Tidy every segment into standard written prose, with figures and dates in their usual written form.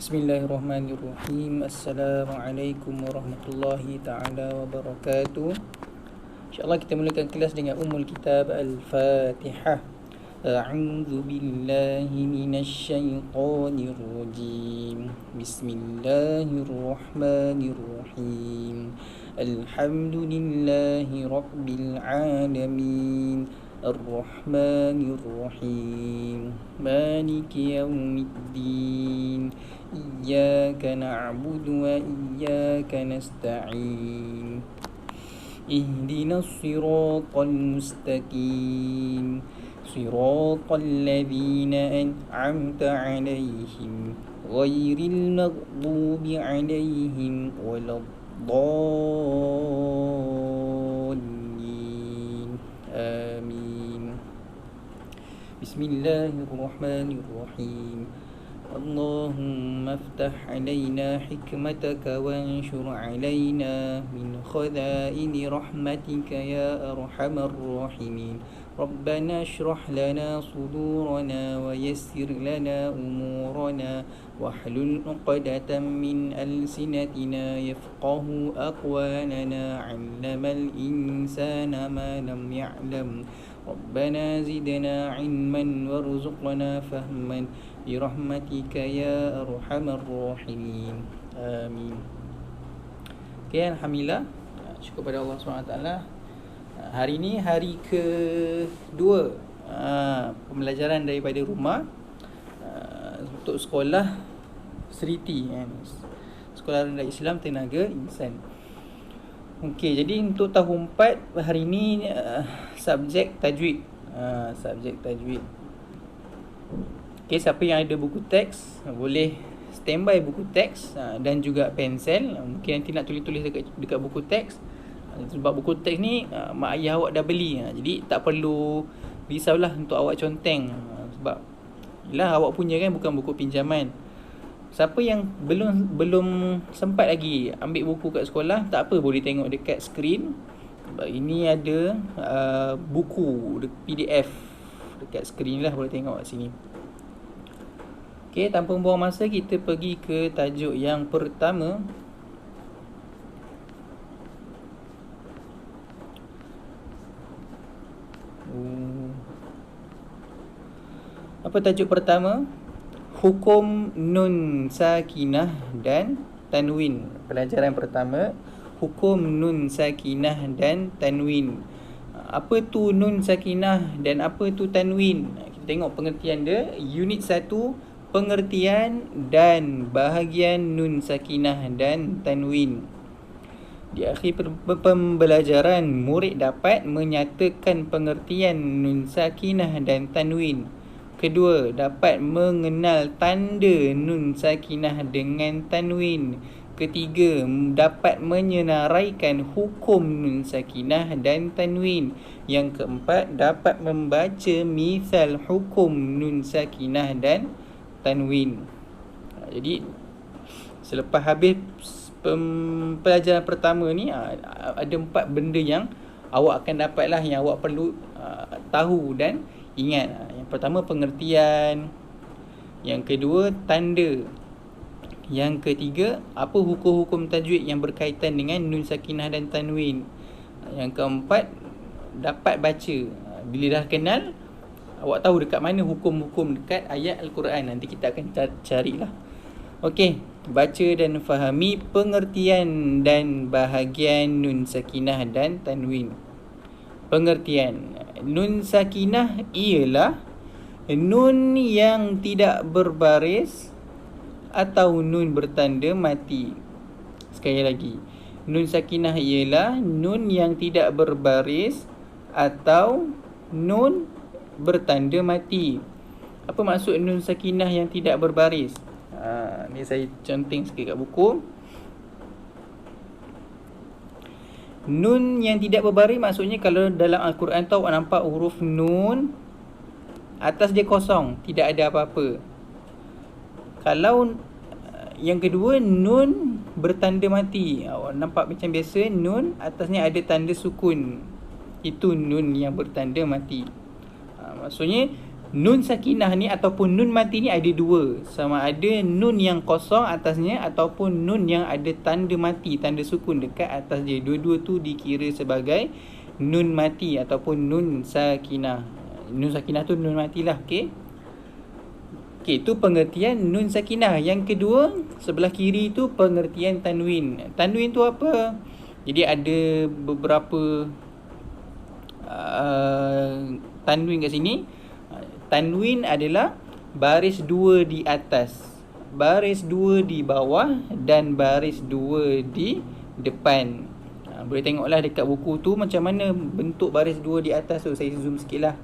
Bismillahirrahmanirrahim. Assalamualaikum warahmatullahi ta'ala wabarakatuh. InsyaAllah kita mulakan kelas dengan Ummul Kitab Al-Fatihah. A'udzu billahi minasyaitonir rajim. Bismillahirrahmanirrahim. Alhamdulillahi rabbil alamin. Ar-Rahmanir-Rahim. Maliki yaumiddin. Iyyaka na'budu wa iyyaka nasta'in. Ihdinas siratal mustaqim. Siratal ladzina an'amta 'alaihim ghairil maghdubi 'alaihim waladdallin. Amin. Bismillahirrahmanirrahim. Allahumma aftah alaina hikmataka wanshur alaina min khazaini rahmatika ya arhamar rahimin. Rabbana shrah lana sudurana wa yassir lana umurana wahlul 'uqdatam min alsinatina yafqahu aqwalana 'allamal insana ma lam ya'lam. Rabbana zidna 'ilman warzuqna fahman birahmatika ya arhamar rahimin. Amin. Okay, alhamdulillah, syukur pada Allah SWT. Hari ni hari kedua pembelajaran daripada rumah untuk sekolah Seriti, Sekolah Rendah Islam Tenaga Insan. Okey, jadi untuk tahun 4 hari ni subjek tajwid. Subjek tajwid. Okey, siapa yang ada buku teks boleh standby buku teks dan juga pensel. Mungkin nanti nak tulis-tulis dekat buku teks. Sebab buku teks ni mak ayah awak dah beli, jadi tak perlu risaulah untuk awak conteng, sebab yelah awak punya kan, bukan buku pinjaman. Siapa yang belum sempat lagi ambil buku kat sekolah, tak apa, boleh tengok dekat skrin. Sebab ini ada buku PDF dekat skrin lah, boleh tengok kat sini. Okey, tanpa membuang masa, kita pergi ke tajuk yang pertama. Apa tajuk pertama? Hukum nun sakinah dan tanwin. Pelajaran pertama, hukum nun sakinah dan tanwin. Apa tu nun sakinah dan apa tu tanwin? Kita tengok pengertian dia. Unit 1, pengertian dan bahagian nun sakinah dan tanwin. Di akhir pembelajaran, murid dapat menyatakan pengertian nun sakinah dan tanwin. Kedua, dapat mengenal tanda nun sakinah dengan tanwin. Ketiga, dapat menyenaraikan hukum nun sakinah dan tanwin. Yang keempat, dapat membaca misal hukum nun sakinah dan tanwin. Jadi selepas habis pelajaran pertama ni, ada 4 benda yang awak akan dapatlah, yang awak perlu tahu dan ingat. Yang pertama, pengertian. Yang kedua, tanda. Yang ketiga, apa hukum-hukum tajwid yang berkaitan dengan nun sakinah dan tanwin. Yang keempat, dapat baca. Bila dah kenal, awak tahu dekat mana hukum-hukum dekat ayat Al-Quran. Nanti kita akan carilah. Okey, baca dan fahami pengertian dan bahagian nun sakinah dan tanwin. Pengertian. Nun sakinah ialah nun yang tidak berbaris atau nun bertanda mati. Sekali lagi, nun sakinah ialah nun yang tidak berbaris atau nun bertanda mati. Apa maksud nun sakinah yang tidak berbaris? Ni saya conteng sikit kat buku. Nun yang tidak berbaris maksudnya, kalau dalam Al-Quran tahu nampak huruf nun, atas dia kosong, tidak ada apa-apa. Kalau yang kedua, nun bertanda mati, awak nampak macam biasa, nun atasnya ada tanda sukun, itu nun yang bertanda mati. Maksudnya Nun sakinah ni ataupun nun mati ni ada dua. Sama ada nun yang kosong atasnya ataupun nun yang ada tanda mati, tanda sukun dekat atas dia. Dua-dua tu dikira sebagai nun mati ataupun nun sakinah. Nun sakinah tu nun mati lah, okey. Okey, itu pengertian nun sakinah. Yang kedua, sebelah kiri tu pengertian tanwin. Tanwin tu apa? Jadi ada beberapa tanwin kat sini. Tanwin adalah baris dua di atas, baris dua di bawah dan baris dua di depan. Boleh tengoklah dekat buku tu macam mana bentuk baris dua di atas tu. Saya zoom sikit lah,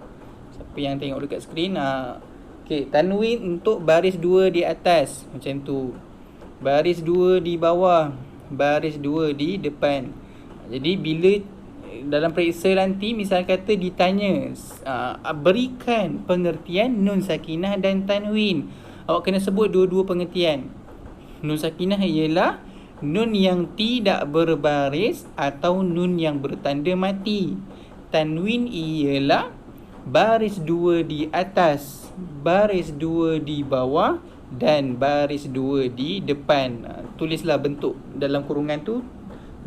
siapa yang tengok dekat skrin. Okay, tanwin untuk baris dua di atas macam tu, baris dua di bawah, baris dua di depan. Jadi bila dalam periksa nanti, misal kata ditanya, berikan pengertian nun sakinah dan tanwin, awak kena sebut dua-dua pengertian. Nun sakinah ialah nun yang tidak berbaris atau nun yang bertanda mati. Tanwin ialah baris dua di atas, baris dua di bawah dan baris dua di depan. Tulislah bentuk dalam kurungan tu,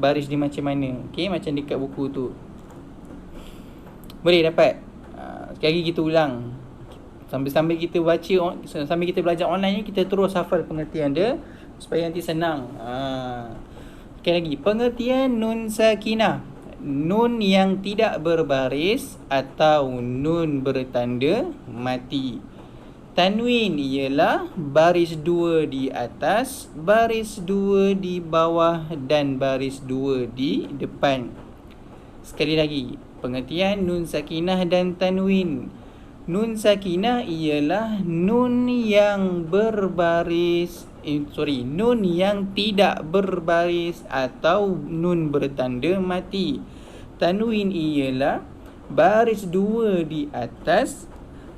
baris dia macam mana. Okey, macam dekat buku tu. Boleh dapat? Sekali lagi kita ulang. Sambil-sambil kita baca, sambil kita belajar online ni, kita terus hafal pengertian dia supaya nanti senang. Sekali lagi, pengertian nun sakinah, nun yang tidak berbaris atau nun bertanda mati. Tanwin ialah baris dua di atas, baris dua di bawah dan baris dua di depan. Sekali lagi, pengertian nun sakinah dan tanwin. Nun sakinah ialah nun yang berbaris, nun yang tidak berbaris atau nun bertanda mati. Tanwin ialah baris dua di atas,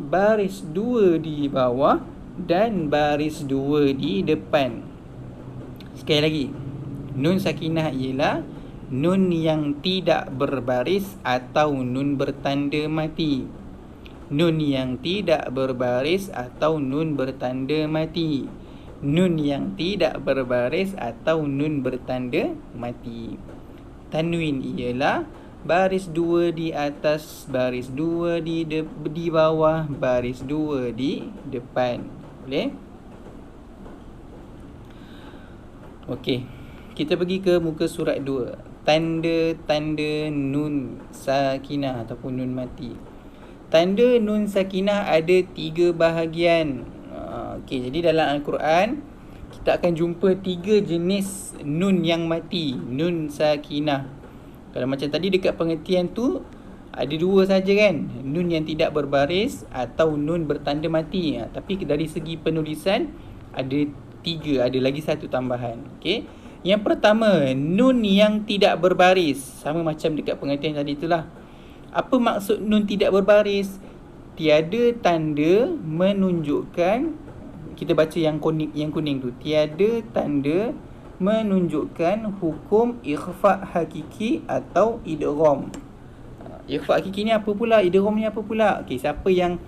baris dua di bawah dan baris dua di depan. Sekali lagi, nun sakinah ialah nun yang tidak berbaris atau nun bertanda mati. Nun yang tidak berbaris atau nun bertanda mati. Nun yang tidak berbaris atau nun bertanda mati. Tanwin ialah baris dua di atas, baris dua di bawah, baris dua di depan. Boleh? Okey, kita pergi ke muka surat 2. Tanda-tanda nun sakinah ataupun nun mati. Tanda nun sakinah ada 3 bahagian. Okey, jadi dalam Al-Quran kita akan jumpa 3 jenis nun yang mati, nun sakinah. Kalau macam tadi dekat pengertian tu ada 2 saja kan, nun yang tidak berbaris atau nun bertanda mati. Tapi dari segi penulisan ada 3, ada lagi 1 tambahan. Okey. Yang pertama, nun yang tidak berbaris. Sama macam dekat pengertian tadi itulah. Apa maksud nun tidak berbaris? Tiada tanda menunjukkan, kita baca yang kuning tu, tiada tanda menunjukkan hukum ikhfa hakiki atau idgham. Ikhfa hakiki ni apa pula? Idgham ni apa pula? Okey, siapa yang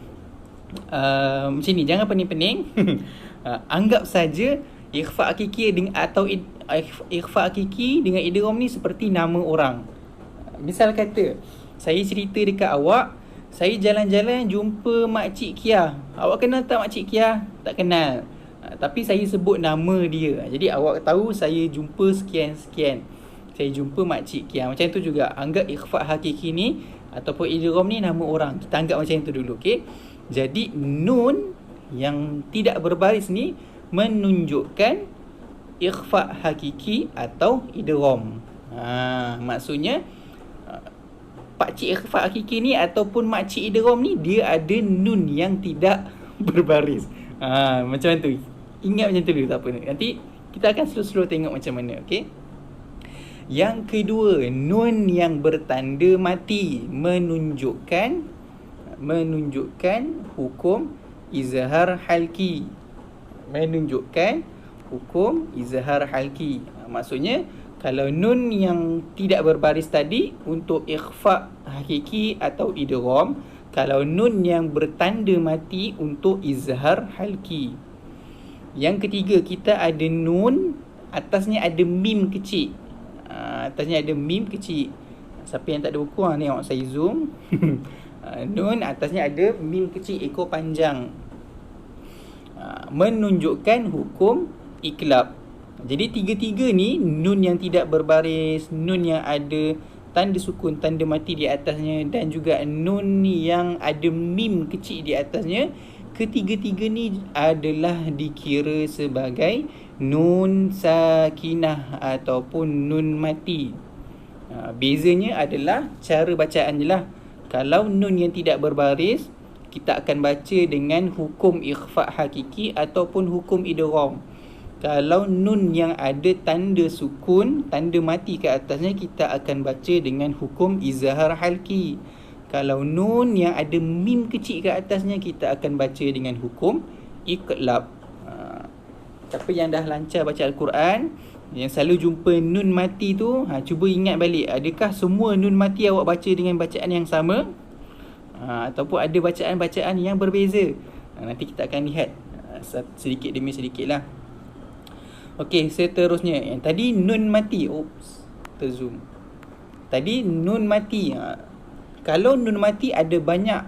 macam ni, jangan pening-pening. Anggap saja ikhfa hakiki atau ikhfa hakiki dengan idgham ni seperti nama orang. Misal kata, saya cerita dekat awak, saya jalan-jalan jumpa Makcik Kia. Awak kenal tak Makcik Kia? Tak kenal. Tapi saya sebut nama dia. Jadi awak tahu saya jumpa sekian-sekian. Saya jumpa Makcik Kia. Macam tu juga. Anggap ikhfa hakiki ni ataupun idgham ni nama orang. Kita anggap macam tu dulu. Okay? Jadi nun yang tidak berbaris ni menunjukkan ikhfa hakiki atau idgham. Maksudnya pakcik ikhfa hakiki ni ataupun makcik idgham ni dia ada nun yang tidak berbaris. Macam tu. Ingat macam tu dulu, tak apa. Nanti kita akan slow-slow tengok macam mana. Okay? Yang kedua, nun yang bertanda mati menunjukkan hukum izhar halki. Menunjukkan hukum izhar halki. Maksudnya kalau nun yang tidak berbaris tadi untuk ikhfa hakiki atau idgham, Kalau nun yang bertanda mati untuk izhar halki. Yang ketiga, kita ada nun, atasnya ada mim kecil. Atasnya ada mim kecil. Siapa yang tak ada buku, tengok saya zoom. Nun, atasnya ada mim kecil, ekor panjang. Menunjukkan hukum iklab. Jadi tiga-tiga ni, nun yang tidak berbaris, nun yang ada tanda sukun, tanda mati di atasnya, dan juga nun yang ada mim kecil di atasnya, ketiga-tiga ni adalah dikira sebagai nun sakinah ataupun nun mati. Bezanya adalah cara bacaan je lah. Kalau nun yang tidak berbaris, kita akan baca dengan hukum ikhfa' hakiki ataupun hukum idgham. Kalau nun yang ada tanda sukun, tanda mati ke atasnya, kita akan baca dengan hukum izhar halki. Kalau nun yang ada mim kecil ke atasnya, kita akan baca dengan hukum iqlab. Siapa yang dah lancar baca Al-Quran, yang selalu jumpa nun mati tu, cuba ingat balik, adakah semua nun mati awak baca dengan bacaan yang sama? Ataupun ada bacaan-bacaan yang berbeza? Nanti kita akan lihat sedikit demi sedikit lah. Okey, seterusnya yang tadi nun mati. Terzoom. Tadi nun mati. Kalau nun mati ada banyak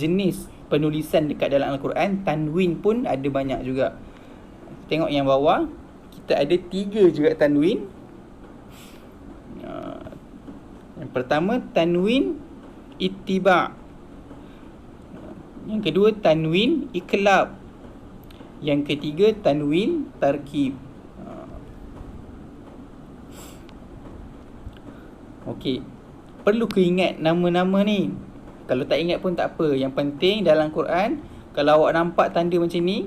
jenis penulisan dekat dalam Al-Quran. Tanwin pun ada banyak juga. Tengok yang bawah, kita ada 3 juga tanwin. Yang pertama tanwin ittiba'. Yang kedua tanwin iqlab. Yang ketiga tanwin tarkib. Okey, perlu keingat nama-nama ni. Kalau tak ingat pun tak apa. Yang penting dalam Quran, kalau awak nampak tanda macam ni,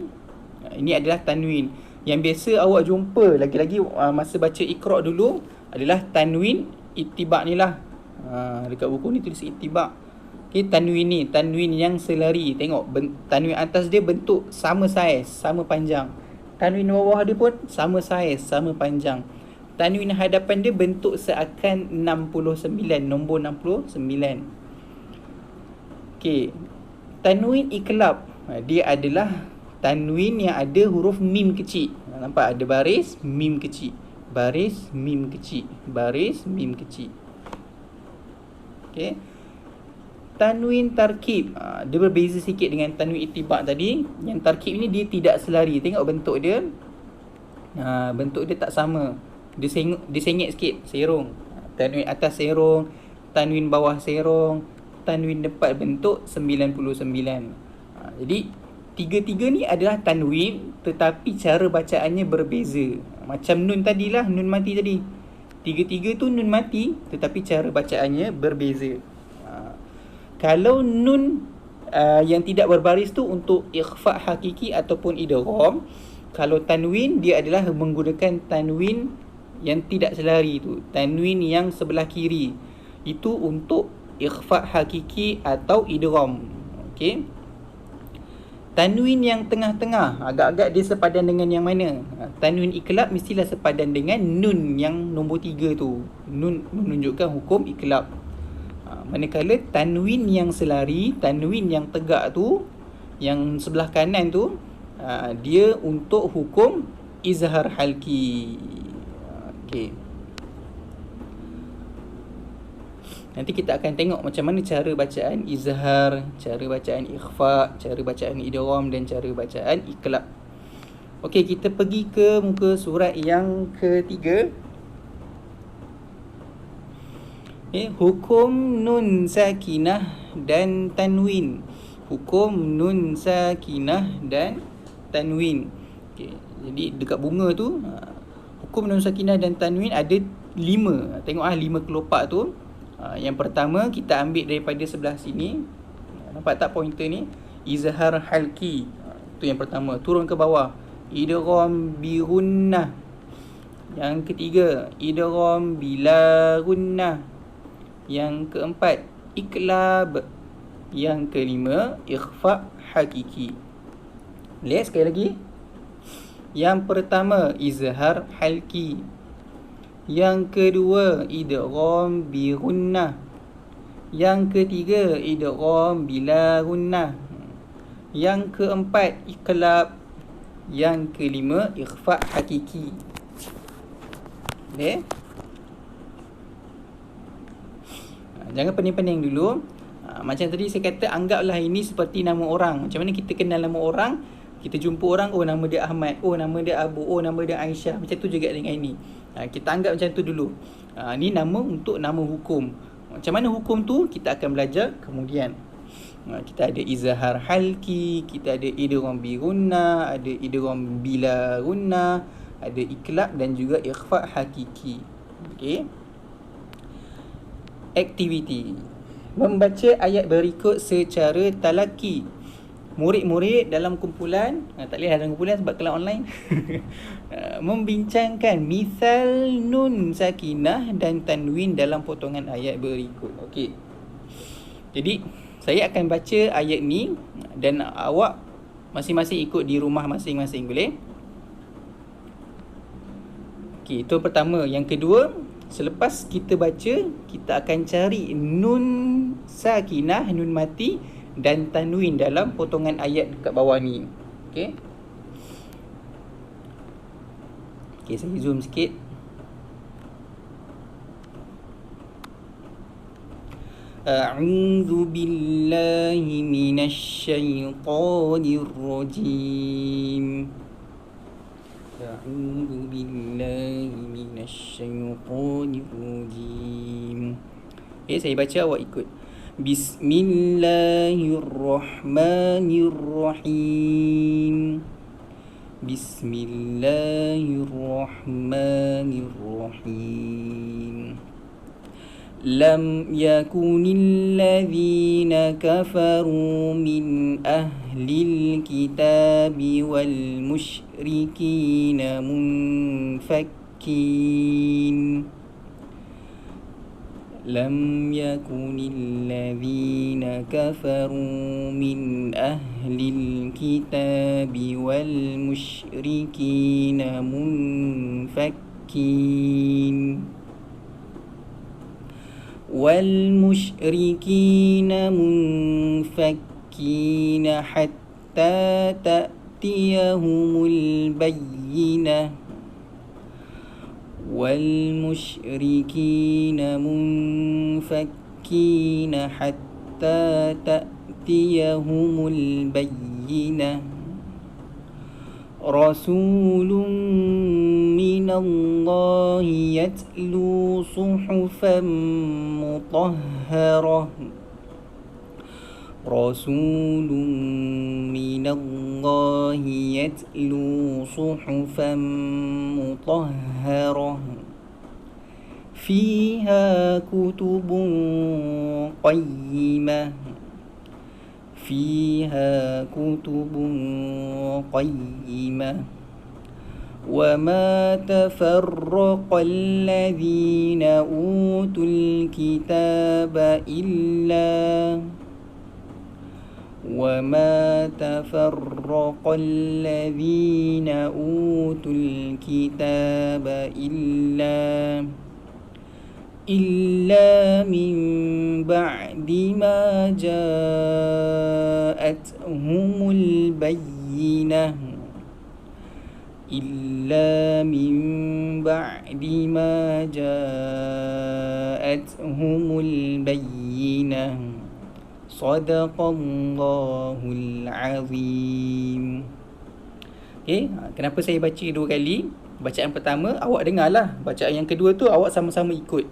ini adalah tanwin. Yang biasa awak jumpa lagi-lagi masa baca Iqra' dulu adalah tanwin ittiba' ni lah. Dekat buku ni tulis ittiba'. Okay, tanwin ni, tanwin yang selari. Tengok, tanwin atas dia bentuk sama saiz, sama panjang. Tanwin bawah dia pun sama saiz, sama panjang. Tanwin hadapan dia bentuk seakan 69, nombor 69. Okay, tanwin iqlab, dia adalah tanwin yang ada huruf mim kecil. Nampak ada baris, mim kecil. Baris, mim kecil. Baris, mim kecil. Okay. Tanwin tarkib, dia berbeza sikit dengan tanwin ittiba' tadi. Yang tarkib ni dia tidak selari. Tengok bentuk dia. Bentuk dia tak sama. Dia sengit sikit, serong. Tanwin atas serong, tanwin bawah serong, tanwin depan bentuk 99. Jadi tiga-tiga ni adalah tanwin, tetapi cara bacaannya berbeza. Macam nun tadilah, nun mati tadi. Tiga-tiga tu nun mati, tetapi cara bacaannya berbeza. Kalau nun yang tidak berbaris tu untuk ikhfa' hakiki ataupun idgham. Kalau tanwin, dia adalah menggunakan tanwin yang tidak selari tu, tanwin yang sebelah kiri. Itu untuk ikhfa' hakiki atau idgham. Okey. Tanwin yang tengah-tengah, agak-agak dia sepadan dengan yang mana? Tanwin iqlab mestilah sepadan dengan nun yang nombor 3 tu. Nun menunjukkan hukum iqlab. Manakala tanwin yang selari, tanwin yang tegak tu, yang sebelah kanan tu, dia untuk hukum izhar halki. Okey. Nanti kita akan tengok macam mana cara bacaan izhar, cara bacaan ikhfa', cara bacaan idgham dan cara bacaan iqlab. Okey, kita pergi ke muka surat yang ketiga. Hukum nun sakinah dan tanwin. Hukum nun sakinah dan tanwin. Okay. Jadi dekat bunga tu, hukum nun sakinah dan tanwin ada 5. Tengok 5 kelopak tu. Yang pertama kita ambil daripada sebelah sini. Nampak tak pointer ni? Izhar halki. Itu yang pertama. Turun ke bawah. Idgham bi gunnah. Yang ketiga, idgham bila gunnah. Yang keempat, iqlab. Yang kelima, ikhfa' hakiki. Lihat sekali lagi. Yang pertama, izhar halki. Yang kedua, idgham bi gunnah. Yang ketiga, idgham bila gunnah. Yang keempat, iqlab. Yang kelima, ikhfa hakiki. Okay? Jangan pening-pening dulu. Macam tadi saya kata, anggaplah ini seperti nama orang. Macam mana kita kenal nama orang? Kita jumpa orang, oh nama dia Ahmad, oh nama dia Abu, oh nama dia Aisyah. Macam tu juga dengan ini. Kita anggap macam tu dulu. Ni nama untuk nama hukum. Macam mana hukum tu kita akan belajar kemudian. Kita ada izhar halki, kita ada idgham bi gunnah, ada idgham bila gunnah, ada iqlab dan juga ikhfa hakiki. Okey. Aktiviti. Membaca ayat berikut secara talaki. Murid-murid dalam kumpulan, tak boleh dalam kumpulan sebab kelas online, membincangkan misal nun sakinah dan tanwin dalam potongan ayat berikut. Okey. Jadi saya akan baca ayat ni dan awak masing-masing ikut di rumah masing-masing, boleh? Okey, itu pertama. Yang kedua, selepas kita baca, kita akan cari nun sakinah, nun mati dan tanwin dalam potongan ayat dekat bawah ni. Okey. Okey, saya zoom sikit. A'udzu billahi minasy syaithanir rajim. A'udzu billahi minasy syaithanir rajim. Okey, saya baca, awak ikut. Bismillahirrahmanirrahim. Bismillahirrahmanirrahim. Lam yakunil ladzina kafaru min ahlil kitabi wal musyrikina munfakkin. لم يكن الذين كفروا من أهل الكتاب والمشركين منفكين حتى تأتيهم البينة والمشركين منفكين حتى تأتيهم البينة رسول من الله يتلو صحفا مطهرة رسول من الله يتلو صحفا مطهرة فيها كتب قيمة وما تفرق الذين أوتوا الكتاب إلا من بعد ما جاءتهم البينة Sadaqallahul azim. Okay, kenapa saya baca dua kali? Bacaan pertama awak dengarlah, bacaan yang kedua tu awak sama-sama ikut.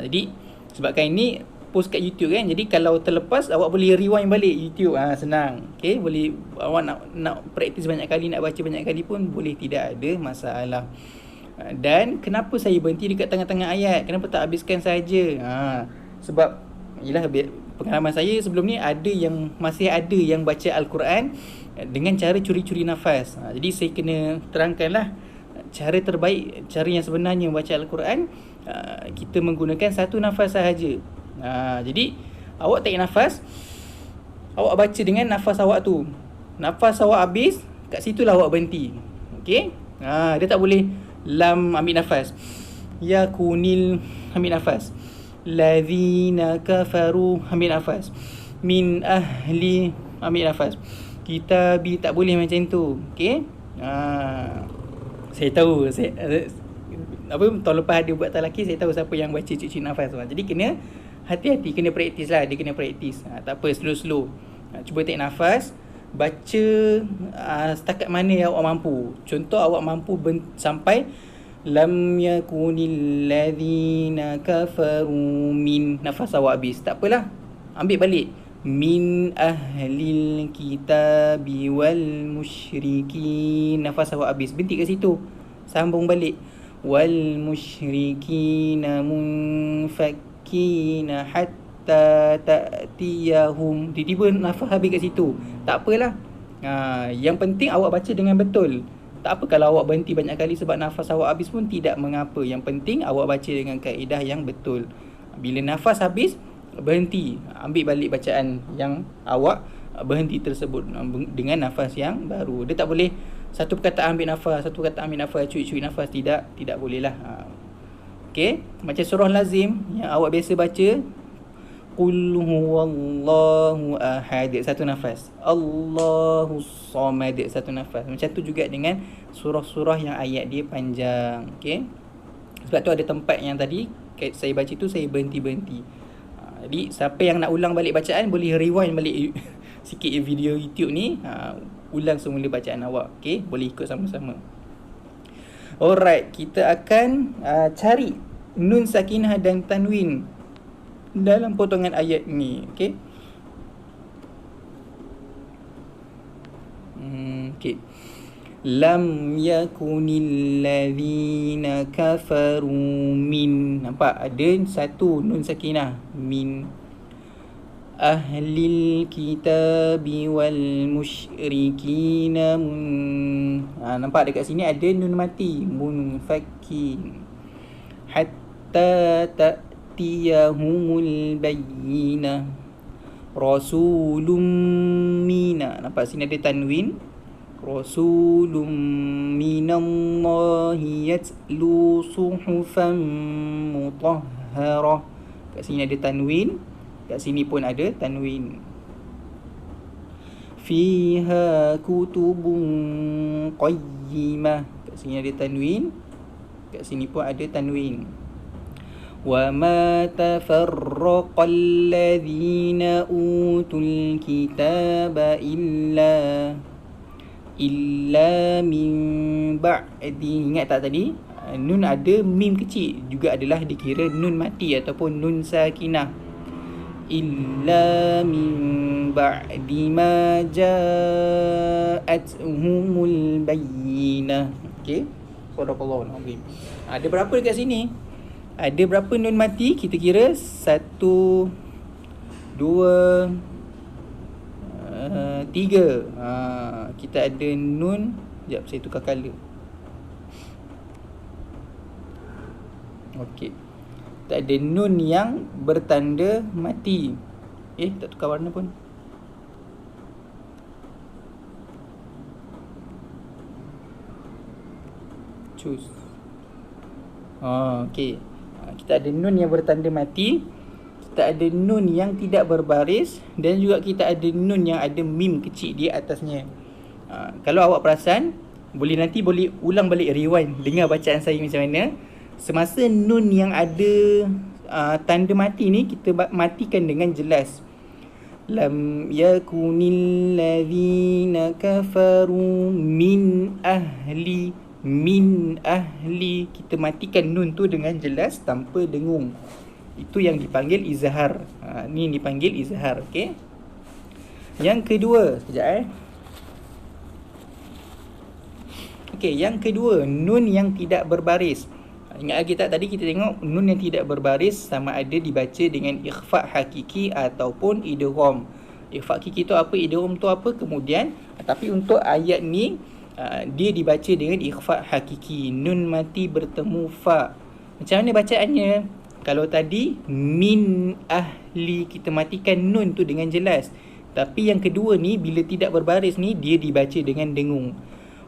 Jadi sebabkan ini post kat YouTube kan, jadi kalau terlepas awak boleh rewind balik YouTube. Senang. Okay, boleh awak nak praktis banyak kali, nak baca banyak kali pun boleh, tidak ada masalah. Dan kenapa saya berhenti dekat tengah-tengah ayat? Kenapa tak habiskan saja? Sebab ialah pengalaman saya sebelum ni masih ada yang baca Al-Quran dengan cara curi-curi nafas. Jadi saya kena terangkanlah cara terbaik, cara yang sebenarnya membaca Al-Quran, kita menggunakan satu nafas sahaja. Jadi awak tarik nafas, awak baca dengan nafas awak tu. Nafas awak habis, kat situlah awak berhenti. Okey? Dia tak boleh lam ambil nafas, ya kunil ambil nafas, Ladzina kafaru, ambil nafas. Min ahli, ambil nafas. Kitabi, tak boleh macam tu. Okey? Saya tahu, tahun lepas ada buat talaki, saya tahu siapa yang baca cik-cik nafas. Jadi kena hati-hati, kena praktis lah. Dia kena praktis. Tak apa, slow-slow. Cuba take nafas, baca setakat mana yang awak mampu. Contoh awak mampu sampai lam yakunil ladzina kafaru min, nafas awak habis. Tak apalah, ambil balik. Min ahlil kitabi wal musyrikin, nafas awak habis. Berhenti kat situ, sambung balik. Wal musyrikina munfakkina hatta ta'tiyahum. Tiba-tiba nafas habis kat situ. Tak apalah. Yang penting awak baca dengan betul. Tak apa kalau awak berhenti banyak kali sebab nafas awak habis pun tidak mengapa. Yang penting awak baca dengan kaedah yang betul. Bila nafas habis, berhenti, ambil balik bacaan yang awak berhenti tersebut dengan nafas yang baru. Dia tak boleh satu perkataan ambil nafas, satu perkataan ambil nafas, cuit-cuit nafas. Tidak boleh lah. Okey, macam surah lazim yang awak biasa baca, Qul huwallahu ahad, satu nafas. Allahus samad, satu nafas. Macam tu juga dengan surah-surah yang ayat dia panjang. Okey, sebab tu ada tempat yang tadi saya baca tu saya berhenti-berhenti. Jadi siapa yang nak ulang balik bacaan, boleh rewind balik sikit video YouTube ni, ulang semula bacaan awak. Okay, boleh ikut sama-sama. Alright, kita akan cari nun sakinah dan tanwin dalam potongan ayat ni. Okay. Okay. Lam yakunil ladzina kafaru min. Nampak ada satu nun sakinah, min. Ahlil kitabi wal musyrikina nampak dekat sini ada nun mati, munfakin. Hatta ta'tiyahumul bayyinah. Rasulun mina, nampak sini ada tanwin. Rasulun minallahi yatlu suhufan mutahharah. Kat sini ada tanwin, kat sini pun ada tanwin. Fiha kutubun qayyimah. Kat sini ada tanwin, kat sini pun ada tanwin. Wa ma tafarraqal ladzina utul kitaba illa min ba'di. Ingat tak tadi? Nun ada mim kecil juga adalah dikira nun mati ataupun nun sakinah. Illa min ba'di ma ja'atuhumul bayyinah. Okey. Sadaqallahul azim. Ada berapa dekat sini? Ada berapa nun mati? Kita kira 1, 2, 3. Kita ada nun. Sekejap, saya tukar color. Okey, kita ada nun yang bertanda mati. Tak tukar warna pun. Choose. Okey, kita ada nun yang bertanda mati, kita ada nun yang tidak berbaris, dan juga kita ada nun yang ada mim kecil di atasnya. Kalau awak perasan, boleh ulang balik, rewind, dengar bacaan saya macam mana. Semasa nun yang ada tanda mati ni, kita matikan dengan jelas. Lam yakunil ladzina kafaru min ahli. Kita matikan nun tu dengan jelas tanpa dengung. Itu yang dipanggil izhar. Ni dipanggil izhar. Okey. Yang kedua, sekejap Okey, yang kedua, nun yang tidak berbaris. Ingat lagi tak tadi kita tengok nun yang tidak berbaris sama ada dibaca dengan ikhfa hakiki ataupun idgham. Ikhfa hakiki tu apa, idgham tu apa, kemudian tapi untuk ayat ni dia dibaca dengan ikhfa hakiki. Nun mati bertemu fa. Macam mana bacaannya? Kalau tadi min ahli, kita matikan nun tu dengan jelas. Tapi yang kedua ni, bila tidak berbaris ni, dia dibaca dengan dengung.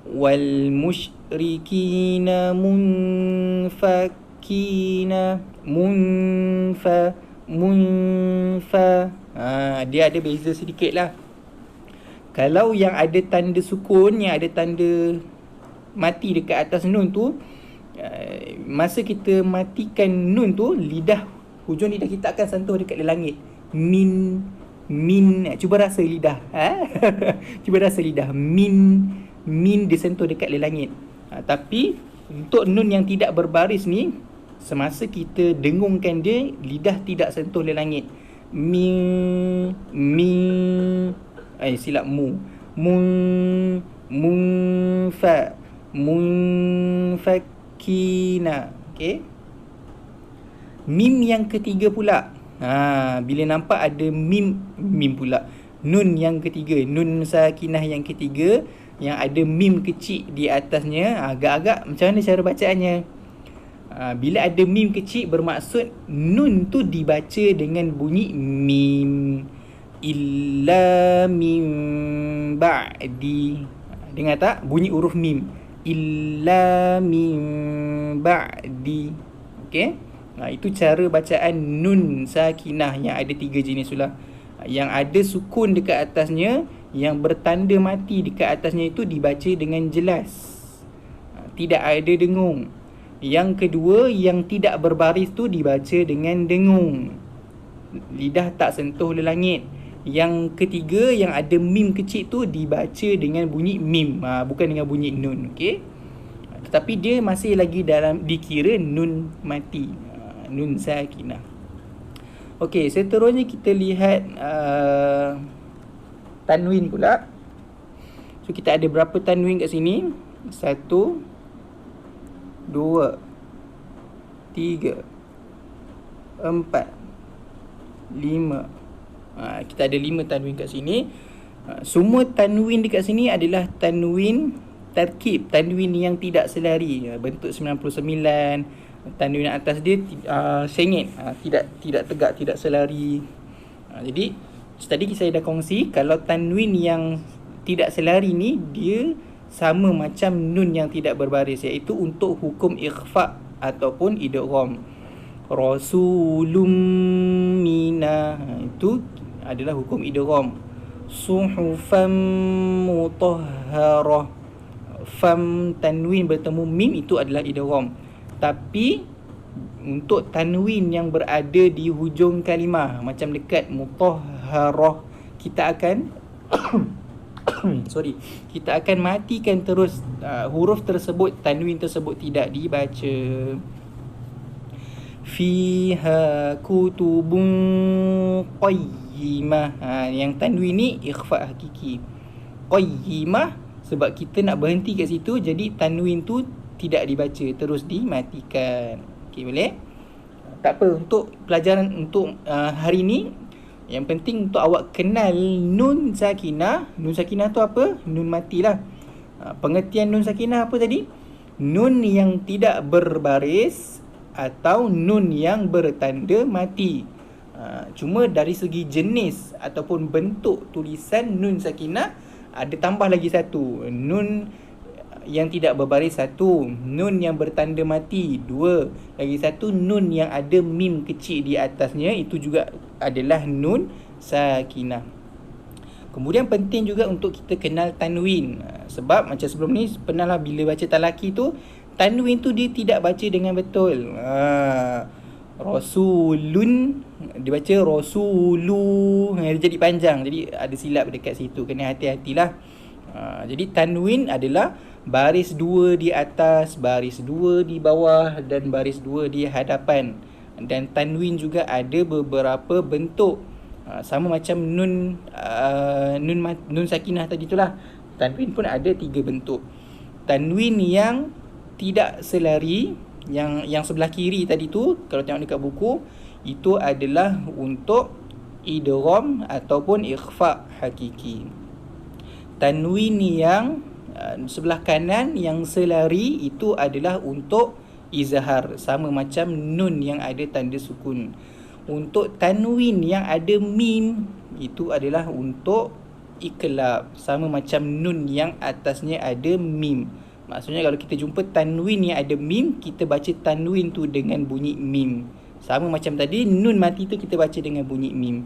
Wal musyrikina sakina, munfa. Dia ada beza sedikit lah. Kalau yang ada tanda sukun, yang ada tanda mati dekat atas nun tu, masa kita matikan nun tu, hujung lidah kita akan sentuh dekat langit. Min. Cuba rasa lidah. Cuba rasa lidah. Min dia sentuh dekat langit. Tapi untuk nun yang tidak berbaris ni, semasa kita dengungkan dia, lidah tidak sentuh langit. Silap mu. Munfakina. Okey. Mim yang ketiga pula. Bila nampak ada mim pula. Nun yang ketiga, nun sakinah yang ketiga, yang ada mim kecil di atasnya, agak-agak macam mana cara bacaannya? Bila ada mim kecil, bermaksud nun tu dibaca dengan bunyi mim. Illa min ba'di. Dengar tak? Bunyi huruf mim. Illa min ba'di. Okey? Itu cara bacaan nun sakinah yang ada 3 jenis pula. Yang ada sukun dekat atasnya, yang bertanda mati dekat atasnya itu dibaca dengan jelas. Tidak ada dengung. Yang kedua, yang tidak berbaris tu dibaca dengan dengung. Lidah tak sentuh langit. Yang ketiga, yang ada mim kecil tu dibaca dengan bunyi mim, bukan dengan bunyi nun. Okey. Tetapi dia masih lagi dikira nun mati, nun sakinah. Okey, seterusnya kita lihat tanwin pula. So kita ada berapa tanwin kat sini? 1 2 3 4 5. Kita ada 5 tanwin kat sini. Semua tanwin dekat sini adalah tanwin tarkib, tanwin yang tidak selari, bentuk 99. Tanwin atas dia sengit, tidak tegak, tidak selari. Jadi tadi saya dah kongsi, kalau tanwin yang tidak selari ni, dia sama macam nun yang tidak berbaris, iaitu untuk hukum ikhfa ataupun idgham. Rasulum mina, itu adalah hukum idgham. Suhufan mutahharah, fam tanwin bertemu mim, itu adalah idgham. Tapi untuk tanwin yang berada di hujung kalimah, macam dekat mutahharah, kita akan kita akan matikan terus huruf tersebut, tanwin tersebut tidak dibaca. Fiha kutubun qayyimah. Yang tanwin ni ikhfa hakiki. Qayyimah, sebab kita nak berhenti kat situ, jadi tanwin tu tidak dibaca, terus dimatikan. Okey, boleh? Tak apa, untuk pelajaran untuk hari ni, yang penting untuk awak kenal nun sakinah. Nun sakinah tu apa? Nun mati lah. Pengertian nun sakinah apa tadi? Nun yang tidak berbaris atau nun yang bertanda mati. Cuma dari segi jenis ataupun bentuk tulisan nun sakinah, ada tambah lagi satu. Nun yang tidak berbaris 1, nun yang bertanda mati 2, lagi satu nun yang ada mim kecil di atasnya, itu juga adalah nun sakinah. Kemudian penting juga untuk kita kenal tanwin, sebab macam sebelum ni pernah lah, bila baca talaki tu, tanwin tu dia tidak baca dengan betul. Rasulun dibaca rasulu, dia jadi panjang, jadi ada silap dekat situ, kena hati-hatilah. Jadi tanwin adalah baris 2 di atas, baris 2 di bawah, dan baris 2 di hadapan. Dan tanwin juga ada beberapa bentuk, sama macam nun sakinah tadi itulah. Tanwin pun ada 3 bentuk. Tanwin yang tidak selari, yang sebelah kiri tadi tu, kalau tengok dekat buku, itu adalah untuk idgham ataupun ikhfa hakiki. Tanwin yang sebelah kanan yang selari, itu adalah untuk izhar, sama macam nun yang ada tanda sukun. Untuk tanwin yang ada mim, itu adalah untuk iklab, sama macam nun yang atasnya ada mim. Maksudnya kalau kita jumpa tanwin yang ada mim, kita baca tanwin tu dengan bunyi mim. Sama macam tadi, nun mati tu kita baca dengan bunyi mim.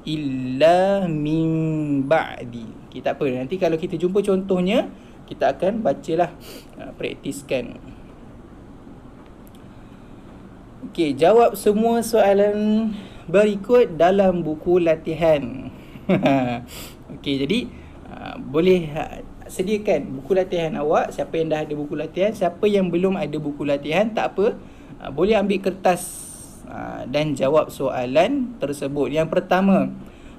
Illa min ba'di. Okay, tak apa. Nanti kalau kita jumpa contohnya, kita akan bacalah, praktiskan. Okey, jawab semua soalan berikut dalam buku latihan. Okey, jadi boleh sediakan buku latihan awak. Siapa yang dah ada buku latihan, siapa yang belum ada buku latihan, tak apa, boleh ambil kertas dan jawab soalan tersebut. Yang pertama,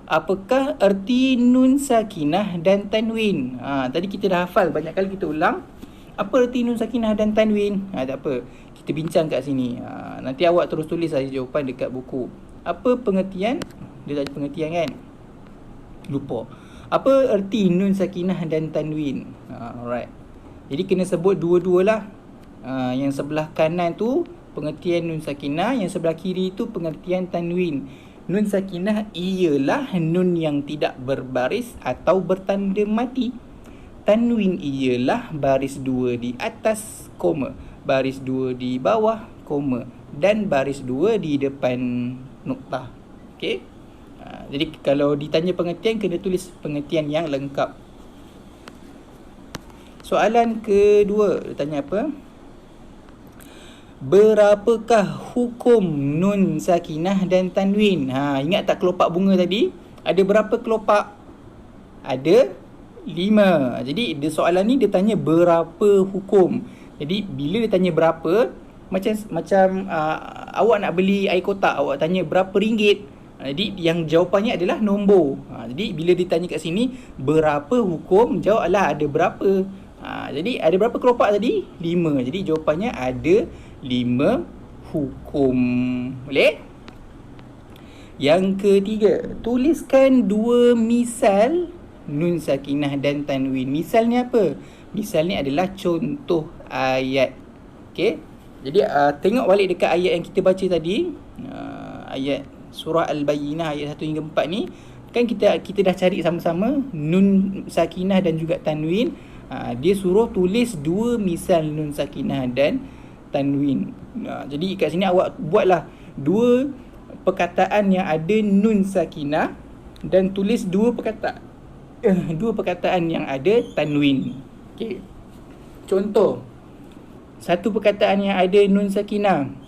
apakah erti nun sakinah dan tanwin? Tadi kita dah hafal, banyak kali kita ulang. Apa erti nun sakinah dan tanwin? Tak apa, kita bincang kat sini. Nanti awak terus tulis saja jawapan dekat buku. Apa pengertian? Dia tak ada pengertian kan? Lupa. Apa erti nun sakinah dan tanwin? Alright. Jadi kena sebut dua-dualah. Yang sebelah kanan tu pengertian nun sakinah, yang sebelah kiri tu pengertian tanwin. Nun sakinah ialah nun yang tidak berbaris atau bertanda mati. Tanwin ialah baris dua di atas, koma, baris dua di bawah, koma, dan baris dua di depan noktah. Okey. Jadi kalau ditanya pengertian, kena tulis pengertian yang lengkap. Soalan kedua, dia tanya apa? Berapakah hukum nun sakinah dan tanwin? Ingat tak kelopak bunga tadi? Ada berapa kelopak? Ada 5. Jadi soalan ni dia tanya berapa hukum. Jadi bila dia tanya berapa, macam awak nak beli air kotak, awak tanya berapa ringgit. Jadi yang jawapannya adalah nombor. Jadi bila ditanya kat sini berapa hukum, jawablah ada berapa. Jadi ada berapa kelopak tadi? 5. Jadi jawapannya ada 5 hukum. Boleh? Yang ketiga, tuliskan 2 misal nun sakinah dan tanwin. Misalnya apa? Misalnya adalah contoh ayat. Okey. Jadi tengok balik dekat ayat yang kita baca tadi. Ayat surah Al-Bayyinah ayat 1 hingga 4 ni, kan kita dah cari sama-sama nun sakinah dan juga tanwin. Dia suruh tulis 2 misal nun sakinah dan tanwin. Jadi kat sini awak buatlah 2 perkataan yang ada nun sakinah dan tulis 2 perkataan yang ada tanwin. Okey. Contoh, satu perkataan yang ada nun sakinah,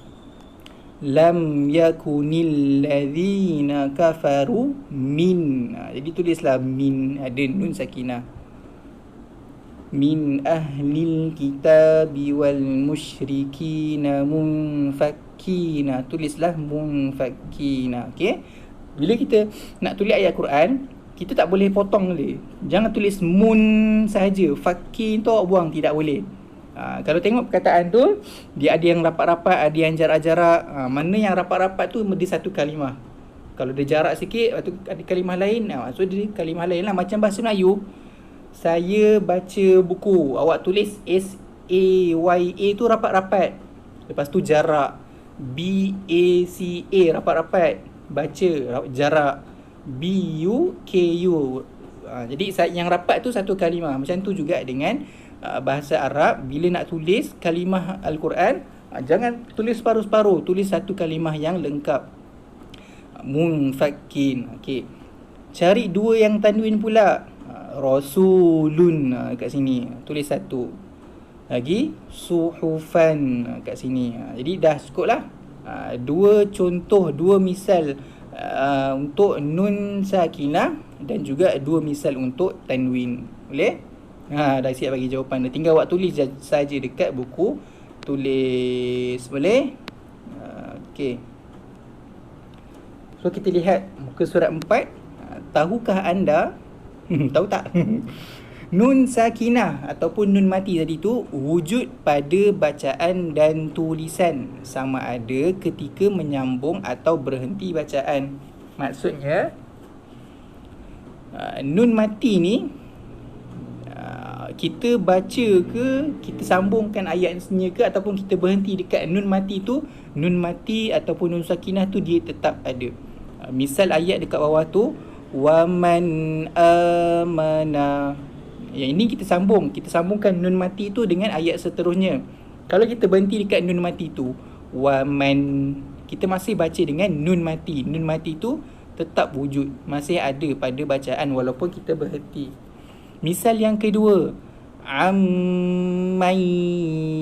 lam yakunil ladzina kafaru min. Jadi tulislah min, ada nun sakinah. Min ahlil kitabi wal musyrikina munfakkina. Tulislah munfakkina. Okey. Bila kita nak tulis ayat Quran, kita tak boleh potong dia. Jangan tulis mun sahaja. Fakkin tu awak buang, tidak boleh. Kalau tengok perkataan tu, dia ada yang rapat-rapat, ada yang jarak-jarak. Mana yang rapat-rapat tu dia satu kalimah. Kalau dia jarak sikit, lepas tu ada kalimah lain, so dia kalimah lain lah. Macam bahasa Melayu, saya baca buku, awak tulis S-A-Y-A tu rapat-rapat, lepas tu jarak B-A-C-A rapat-rapat, baca jarak B-U-K-U. Jadi yang rapat tu satu kalimah. Macam tu juga dengan bahasa Arab, bila nak tulis kalimah Al-Quran, jangan tulis separuh-separuh, tulis satu kalimah yang lengkap. Munfakkin. Okey. Cari 2 yang tanwin pula. Rasulun kat sini, tulis 1. Lagi suhufan kat sini. Jadi dah cukup lah. 2 contoh, 2 misal untuk nun sakinah dan juga 2 misal untuk tanwin. Boleh? Dah siap bagi jawapan. Tinggal awak tulis saja dekat buku tulis. Boleh? Okey. So kita lihat muka surat 4. Tahukah anda tahu tak? Nun sakinah ataupun nun mati tadi tu wujud pada bacaan dan tulisan, sama ada ketika menyambung atau berhenti bacaan. Maksudnya nun mati ni, kita baca ke, kita sambungkan ayatnya ke, ataupun kita berhenti dekat nun mati tu, nun mati ataupun nun sakinah tu dia tetap ada. Misal ayat dekat bawah tu, wa man amana. Yang ini kita sambung. Kita sambungkan nun mati tu dengan ayat seterusnya. Kalau kita berhenti dekat nun mati tu, wa man, kita masih baca dengan nun mati. Nun mati tu tetap wujud, masih ada pada bacaan walaupun kita berhenti. Misal yang kedua, amman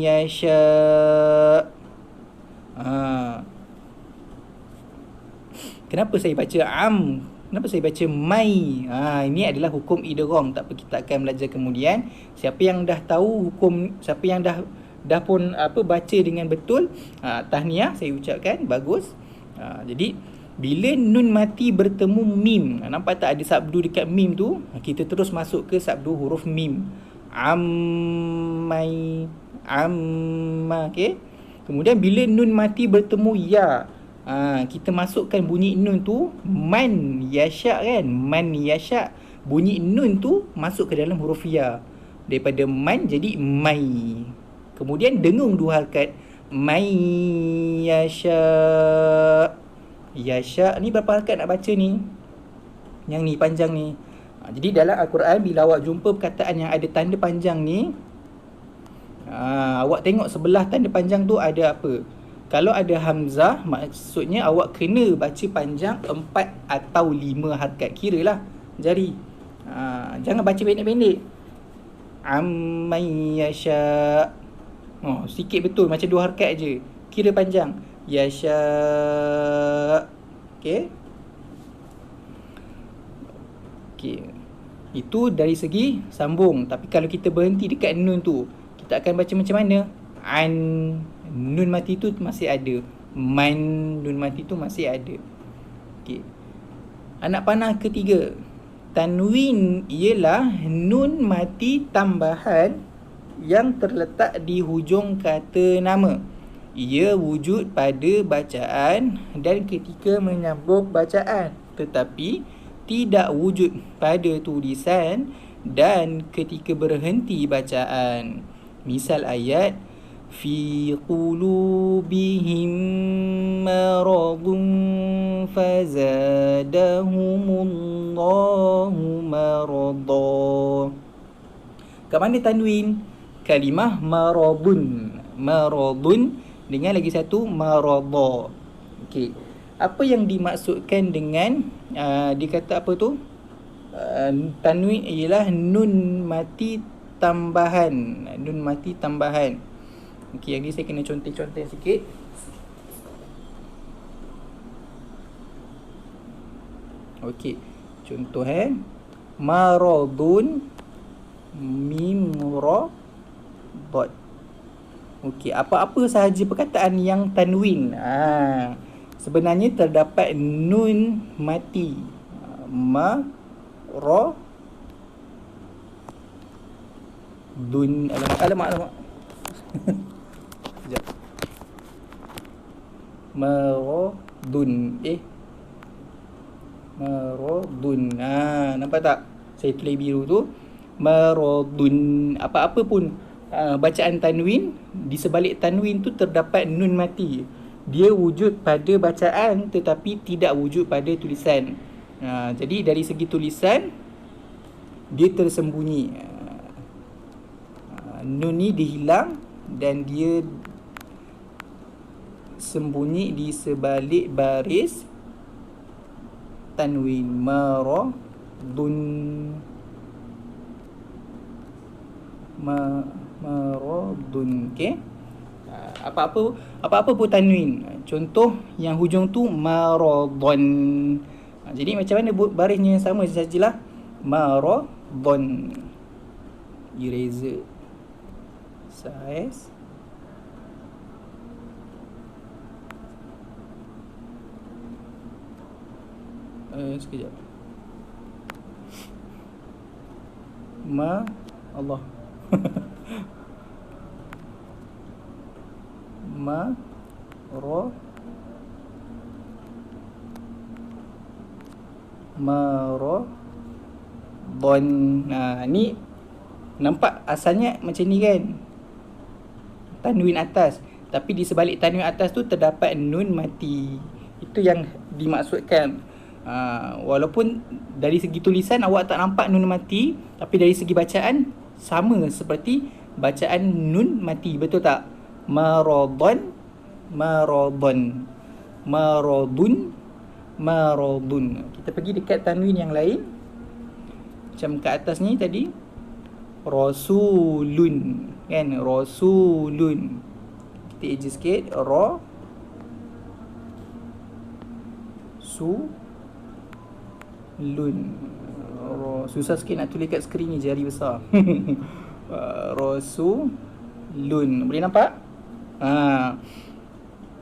yasha. Kenapa saya baca am? Kenapa saya baca mai? Ini adalah hukum idgham. Tak apa, kita akan belajar kemudian. Siapa yang dah tahu hukum, siapa yang dah pun baca dengan betul, tahniah saya ucapkan, bagus. Jadi bila nun mati bertemu mim, nampak tak ada sabdu dekat mim tu, kita terus masuk ke sabdu huruf mim. Ammai, amma, okey. Kemudian bila nun mati bertemu ya, kita masukkan bunyi nun tu man yasha kan, man yasha, bunyi nun tu masuk ke dalam huruf ya, daripada man jadi mai. Kemudian dengung dua harakat, mai yasha. Yasha ni berapa harakat nak baca ni? Yang ni panjang ni. Jadi dalam Al-Quran bila awak jumpa perkataan yang ada tanda panjang ni, awak tengok sebelah tanda panjang tu ada apa. Kalau ada hamzah, maksudnya awak kena baca panjang 4 atau 5 harakat. Kira lah jari. Jangan baca pendek-pendek. Amman yasha. Sikit betul, macam 2 harakat je. Kira panjang. Yasha. Okay. Okay. Itu dari segi sambung. Tapi kalau kita berhenti dekat nun tu, kita akan baca macam mana? An, nun mati tu masih ada. Man, nun mati tu masih ada. Okay. Anak panah ketiga, tanwin ialah nun mati tambahan yang terletak di hujung kata nama. Ia wujud pada bacaan dan ketika menyambung bacaan, tetapi tidak wujud pada tulisan dan ketika berhenti bacaan. Misal ayat, fi qulubihim maradun fazadahumullahu marada. Kat mana tanwin? Kalimah maradun. Maradun dengan lagi satu marada. Okey. Apa yang dimaksudkan dengan dia kata apa tu? Tanwin ialah nun mati tambahan. Nun mati tambahan. Okey, yang ni saya kena conteng-conteng sikit. Okey. Contoh maradun mim ra dot. Okey, apa-apa sahaja perkataan yang tanwin, sebenarnya terdapat nun mati. Ma ra dun. Alamak. Sekejap. Maradun. Maradun. Nampak tak? Saya tulis biru tu. Maradun. Apa-apa pun bacaan tanwin, di sebalik tanwin tu terdapat nun mati. Dia wujud pada bacaan tetapi tidak wujud pada tulisan. Jadi dari segi tulisan dia tersembunyi. Nun ni dihilang dan dia sembunyi di sebalik baris tanwin. Maradun. Maradun. Okey. Apa-apa pun tanwin. Contoh yang hujung tu maradun. Jadi macam mana barisnya sama sajalah. Maradun. Eraser. Size. Sekejap. Allah. Maradun. Ni nampak asalnya macam ni kan, tanwin atas, tapi di sebalik tanwin atas tu terdapat nun mati. Itu yang dimaksudkan. Walaupun dari segi tulisan awak tak nampak nun mati, tapi dari segi bacaan sama seperti bacaan nun mati, betul tak? Maradun, maradun, maradun, maradun. Kita pergi dekat tanwin yang lain, macam kat atas ni tadi, rasulun, kan? Rasulun. Kita adjust sikit, lun. Susah sikit nak tulis kat skrin ni, jari besar. Rasulun. Boleh nampak?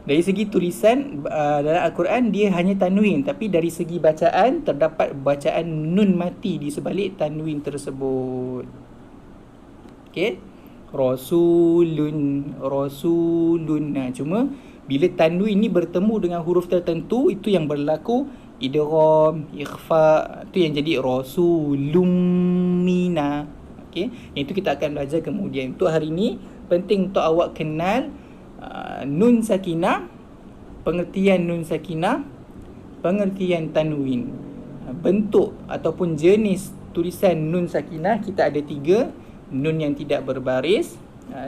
Dari segi tulisan dalam Al-Quran dia hanya tanwin, tapi dari segi bacaan terdapat bacaan nun mati di sebalik tanwin tersebut. Okey. Rasulun, rasulun. Cuma bila tanwin ni bertemu dengan huruf tertentu, itu yang berlaku idgham, ikhfa, tu yang jadi rasulum mina. Okey, itu kita akan belajar kemudian. Untuk hari ni penting untuk awak kenal nun sakinah, pengertian nun sakinah, pengertian tanwin. Bentuk ataupun jenis tulisan nun sakinah kita ada 3. Nun yang tidak berbaris,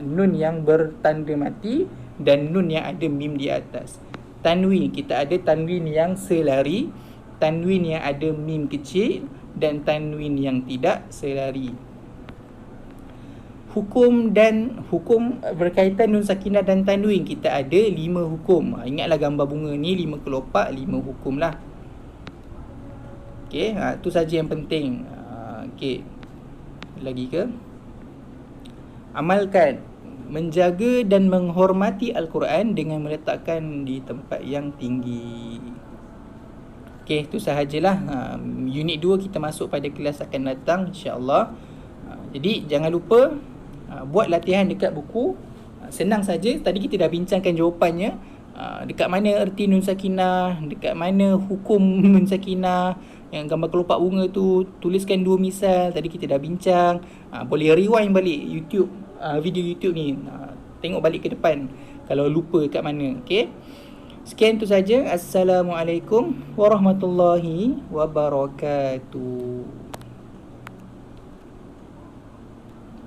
nun yang bertanda mati, dan nun yang ada mim di atas. Tanwin, kita ada tanwin yang selari, tanwin yang ada mim kecil, dan tanwin yang tidak selari. Hukum berkaitan nun sakinah dan tanwin, kita ada 5 hukum. Ingatlah gambar bunga ni 5 kelopak, 5 hukum lah. Okey, tu saja yang penting. Okey, lagi ke? Amalkan, menjaga dan menghormati Al-Quran dengan meletakkan di tempat yang tinggi. Okey, itu sahajalah. Unit 2 kita masuk pada kelas akan datang, insya-Allah. Jadi jangan lupa buat latihan dekat buku. Senang saja, tadi kita dah bincangkan jawapannya. Dekat mana erti nun sakinah, dekat mana hukum nun sakinah, yang gambar kelopak bunga tu, tuliskan 2 misal. Tadi kita dah bincang. Boleh rewind balik YouTube, video YouTube ni, tengok balik ke depan kalau lupa kat mana. Okey, sekian tu saja. Assalamualaikum warahmatullahi wabarakatuh.